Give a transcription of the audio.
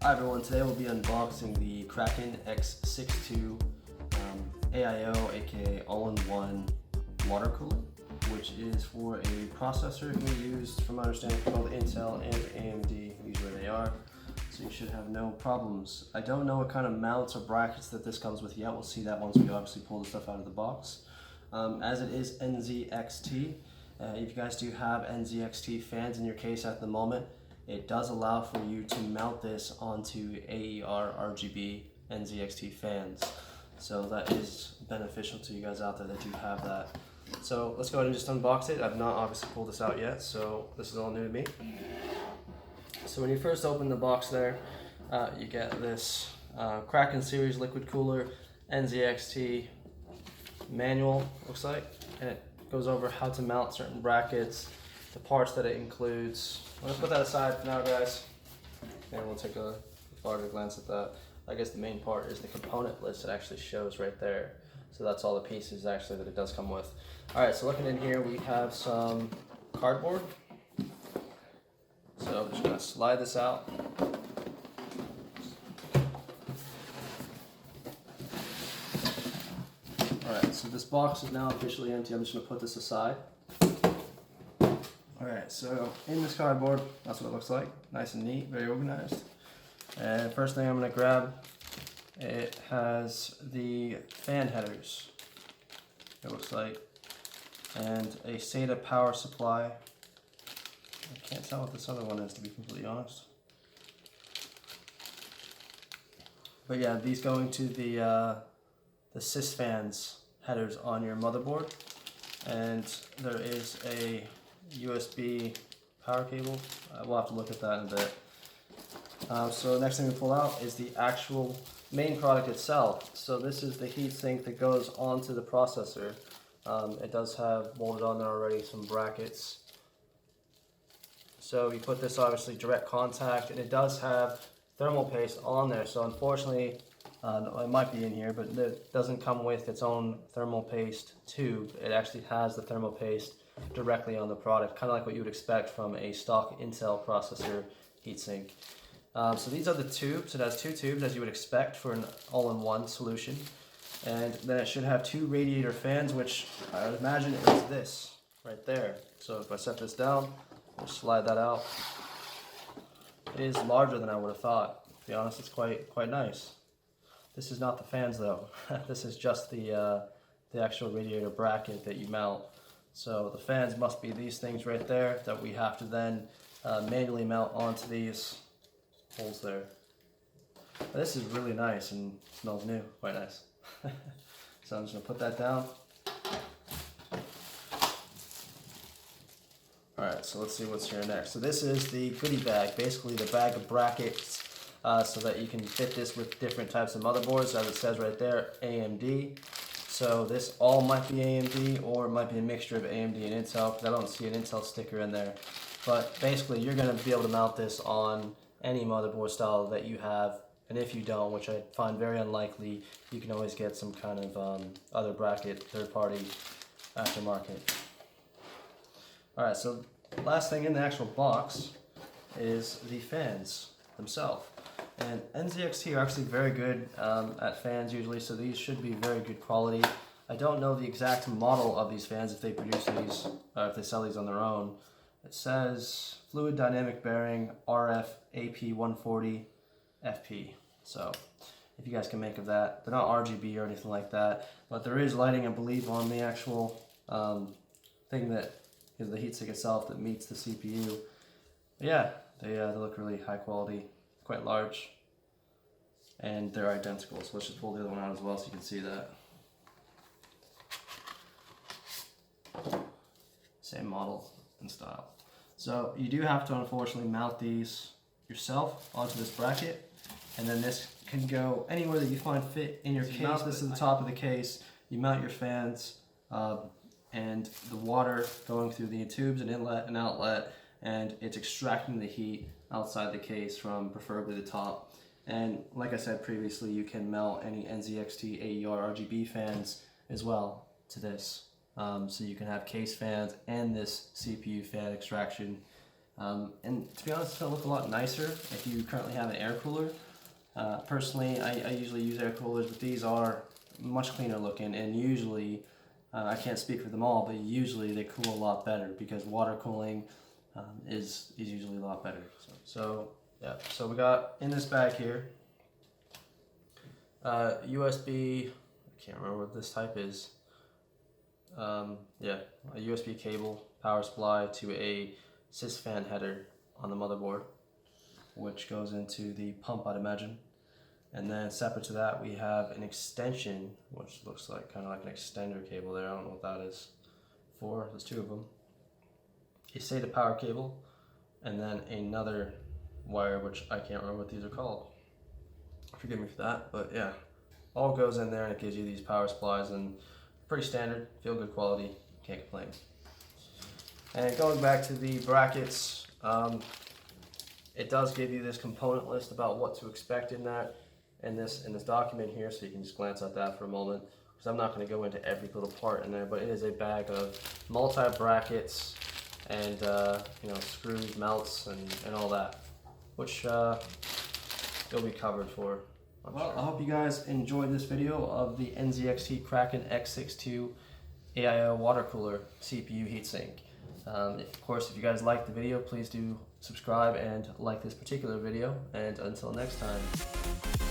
Hi everyone, today we'll be unboxing the Kraken X62 AIO, aka all-in-one water cooler, which is for a processor we used, from my understanding, for both Intel and AMD. These are where they are, so you should have no problems. I don't know what kind of mounts or brackets that this comes with yet. We'll see that once we obviously pull the stuff out of the box. As it is NZXT, if you guys do have NZXT fans in your case at the moment, it does allow for you to mount this onto AER RGB NZXT fans. So that is beneficial to you guys out there that do have that. So let's go ahead and just unbox it. I've not obviously pulled this out yet, so this is all new to me. So when you first open the box there, you get this Kraken series liquid cooler NZXT manual, looks like, and it goes over how to mount certain brackets, the parts that it includes. Let's put that aside for now, guys, and we'll take a farther glance at that. I guess the main part is the component list. It actually shows right there. So that's all the pieces actually that it does come with. All right, so looking in here, we have some cardboard. So I'm just gonna slide this out. All right, so this box is now officially empty. I'm just gonna put this aside. Alright, so in this cardboard, that's what it looks like. Nice and neat, very organized. And first thing I'm going to grab, it has the fan headers, it looks like, and a SATA power supply. I can't tell what this other one is, to be completely honest. But yeah, these go into the sys fans headers on your motherboard. And there is a USB power cable. We'll have to look at that in a bit. So the next thing we pull out is the actual main product itself. So this is the heatsink that goes onto the processor. It does have molded on there already some brackets. So you put this obviously direct contact, and it does have thermal paste on there. So unfortunately, it might be in here, but it doesn't come with its own thermal paste tube. It actually has the thermal paste directly on the product, kind of like what you would expect from a stock Intel processor heatsink. So these are the tubes. It has two tubes, as you would expect for an all-in-one solution. And then it should have two radiator fans, which I would imagine is this right there. So if I set this down, we'll slide that out. It is larger than I would have thought. To be honest, it's quite nice. This is not the fans though. This is just the actual radiator bracket that you mount. So the fans must be these things right there that we have to then manually mount onto these holes there. This is really nice and smells new, quite nice. So I'm just gonna put that down. Alright, so let's see what's here next. So this is the goodie bag, basically the bag of brackets, so that you can fit this with different types of motherboards, as it says right there, AMD. So this all might be AMD, or it might be a mixture of AMD and Intel, because I don't see an Intel sticker in there. But basically, you're going to be able to mount this on any motherboard style that you have. And if you don't, which I find very unlikely, you can always get some kind of other bracket, third-party, aftermarket. Alright, so last thing in the actual box is the fans themselves. And NZXT are actually very good at fans usually, so these should be very good quality. I don't know the exact model of these fans, if they produce these, if they sell these on their own. It says Fluid Dynamic Bearing RF AP140 FP. So if you guys can make of that. They're not RGB or anything like that, but there is lighting, I believe, on the actual thing that is the heatsink itself that meets the CPU. But yeah, they look really high quality. Quite large, and they're identical. So let's just pull the other one out as well so you can see that. Same model and style. So you do have to unfortunately mount these yourself onto this bracket, and then this can go anywhere that you find fit in your case. You mount this to the top of the case, you mount your fans, and the water going through the tubes, an inlet and outlet, and it's extracting the heat outside the case from preferably the top. And like I said previously, you can mount any NZXT AER RGB fans as well to this. So you can have case fans and this CPU fan extraction And to be honest, it's going to look a lot nicer if you currently have an air cooler. Personally, I usually use air coolers, but these are much cleaner looking, and usually, I can't speak for them all, but usually they cool a lot better because water cooling is usually a lot better. So we got in this bag here, USB, I can't remember what this type is. A USB cable, power supply to a sys fan header on the motherboard, which goes into the pump, I'd imagine. And then separate to that, we have an extension, which looks like kind of like an extender cable there. I don't know what that is for. There's two of them. A SATA power cable, and then another wire, which I can't remember what these are called. Forgive me for that, but yeah, all goes in there and it gives you these power supplies, and pretty standard, feel good quality, can't complain. And going back to the brackets, it does give you this component list about what to expect in that, in this document here, so you can just glance at that for a moment, because I'm not going to go into every little part in there, but it is a bag of multi-brackets and screws, mounts, and all that, which you'll be covered for. Well, I hope you guys enjoyed this video of the NZXT Kraken X62 AIO water cooler CPU heatsink. Of course, if you guys liked the video, please do subscribe and like this particular video, and until next time.